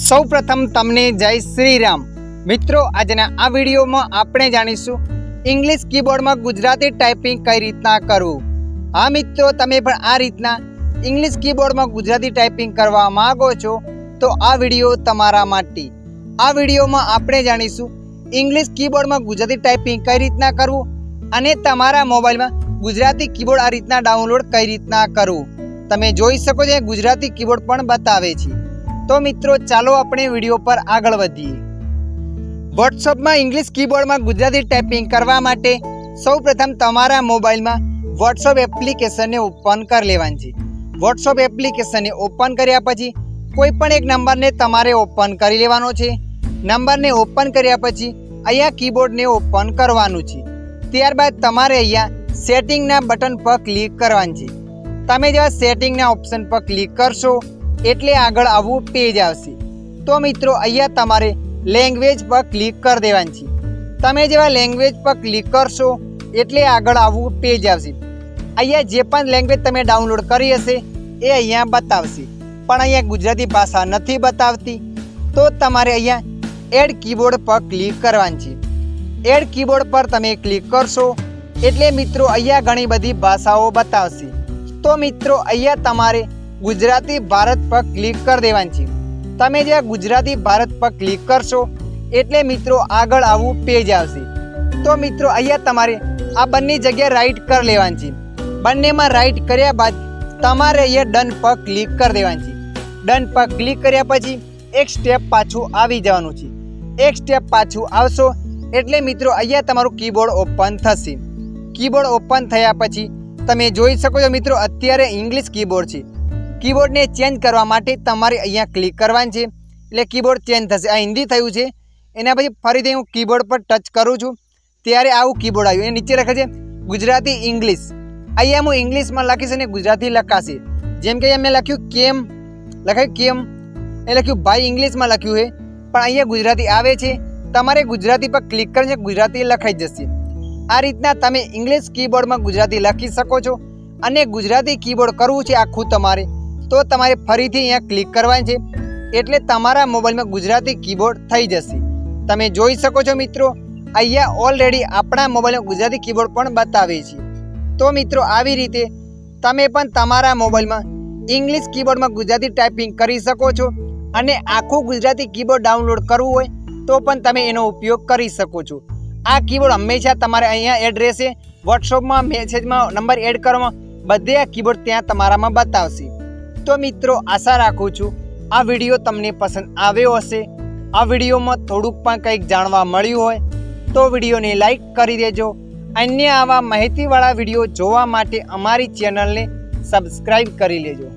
સૌ પ્રથમ તમને જય શ્રી રામ મિત્રો। આજના આ વિડીયોમાં આપણે જાણીશું ઇંગ્લિશ કીબોર્ડમાં ગુજરાતી ટાઈપિંગ કઈ રીતના કરવું। હા મિત્રો, તમે પણ આ રીતના ઇંગ્લિશ કીબોર્ડમાં ગુજરાતી ટાઈપિંગ કરવા માંગો છો તો આ વિડીયો તમારા માટે। આ વિડીયોમાં આપણે જાણીશું ઇંગ્લિશ કીબોર્ડમાં ગુજરાતી ટાઈપિંગ કઈ રીતના કરવું અને તમારા મોબાઈલમાં ગુજરાતી કીબોર્ડ આ રીતના ડાઉનલોડ કઈ રીતના કરવું। તમે જોઈ શકો છો ગુજરાતી કીબોર્ડ પણ બતાવે છે। તો મિત્રો ચાલો આપણે વિડીયો પર આગળ વધીએ। વોટ્સઅપમાં ઇંગ્લિશ કીબોર્ડમાં ગુજરાતી ટાઈપિંગ કરવા માટે સૌપ્રથમ તમારા મોબાઈલમાં વોટ્સઅપ એપ્લિકેશનને ઓપન કરી લેવાની છે। વોટ્સઅપ એપ્લિકેશનને ઓપન કર્યા પછી કોઈ પણ એક નંબરને તમારે ઓપન કરી લેવાનો છે। નંબરને ઓપન કર્યા પછી અહીંયા કીબોર્ડને ઓપન કરવાનું છે। ત્યારબાદ તમારે અહીંયા સેટિંગના બટન પર ક્લિક કરવાનું છે। તમે જેવા સેટિંગના ઓપ્શન પર ક્લિક કરશો એટલે આગળ આવું પેજ આવશે। તો મિત્રો અહીંયા તમારે લેંગ્વેજ પર ક્લિક કરી દેવાની છે। તમે જેવા લેંગ્વેજ પર ક્લિક કરશો એટલે આગળ આવું પેજ આવશે। અહીંયા જે પણ લેંગ્વેજ તમે ડાઉનલોડ કરી હશે એ અહીંયા બતાવશે, પણ અહીંયા ગુજરાતી ભાષા નથી બતાવતી। તો તમારે અહીંયા એડ કીબોર્ડ પર ક્લિક કરવાની છે। એડ કીબોર્ડ પર તમે ક્લિક કરશો એટલે મિત્રો અહીંયા ઘણી બધી ભાષાઓ બતાવશે। તો મિત્રો અહીંયા તમારે ગુજરાતી ભારત પર ક્લિક કરી દેવાની છે। તમે જે ગુજરાતી ભારત પર ક્લિક કરશો એટલે મિત્રો આગળ આવું પેજ આવશે। તો મિત્રો અહીંયા તમારે આ બંને જગ્યાએ રાઈટ કરી લેવાની છે। બંનેમાં રાઈટ કર્યા બાદ તમારે અહીંયા ડન પર ક્લિક કરી દેવાની છે। ડન પર ક્લિક કર્યા પછી એક સ્ટેપ પાછું આવી જવાનું છે। એક સ્ટેપ પાછું આવશો એટલે મિત્રો અહીંયા તમારું કીબોર્ડ ઓપન થશે। કીબોર્ડ ઓપન થયા પછી તમે જોઈ શકો છો મિત્રો અત્યારે ઇંગ્લિશ કીબોર્ડ છે। કીબોર્ડને ચેન્જ કરવા માટે તમારે અહીંયા ક્લિક કરવાનું છે એટલે કીબોર્ડ ચેન્જ થશે। આ હિન્દી થયું છે, એના પછી ફરીથી હું કીબોર્ડ પર ટચ કરું છું ત્યારે આવું કીબોર્ડ આવ્યું। એ નીચે લખે છે ગુજરાતી ઇંગ્લિશ। અહીંયા હું ઇંગ્લિશમાં લખીશ અને ગુજરાતી લખાશે। જેમ કે અહીંયા મેં લખ્યું કેમ, લખાયું કેમ, એ લખ્યું ભાઈ ઇંગ્લિશમાં લખ્યું છે પણ અહીંયા ગુજરાતી આવે છે। તમારે ગુજરાતી પર ક્લિક કરીને ગુજરાતી લખાઈ જશે। આ રીતના તમે ઇંગ્લિશ કીબોર્ડમાં ગુજરાતી લખી શકો છો। અને ગુજરાતી કીબોર્ડ કરવું છે આખું તમારે તો તમારે ફરીથી અહીંયા ક્લિક કરવાની છે એટલે તમારા મોબાઈલમાં ગુજરાતી કીબોર્ડ થઈ જશે। તમે જોઈ શકો છો મિત્રો અહીંયા ઓલરેડી આપણા મોબાઈલમાં ગુજરાતી કીબોર્ડ પણ બતાવે છે। તો મિત્રો આવી રીતે તમે પણ તમારા મોબાઈલમાં ઇંગ્લિશ કીબોર્ડમાં ગુજરાતી ટાઈપિંગ કરી શકો છો। અને આખું ગુજરાતી કીબોર્ડ ડાઉનલોડ કરવું હોય તો પણ તમે એનો ઉપયોગ કરી શકો છો। આ કીબોર્ડ હંમેશા તમારે અહીંયા એડ રહેશે। વોટ્સઅપમાં મેસેજમાં નંબર એડ કરવામાં બધે આ કીબોર્ડ ત્યાં તમારામાં બતાવશે। તો મિત્રો આશા રાખું છું આ વિડીયો તમને પસંદ આવ્યો હશે। આ વિડીયોમાં થોડુંક પણ કંઈક જાણવા મળ્યું હોય તો વિડીયોને લાઈક કરી દેજો। અન્ય આવા માહિતીવાળા વિડીયો જોવા માટે અમારી ચેનલને સબસ્ક્રાઈબ કરી લેજો।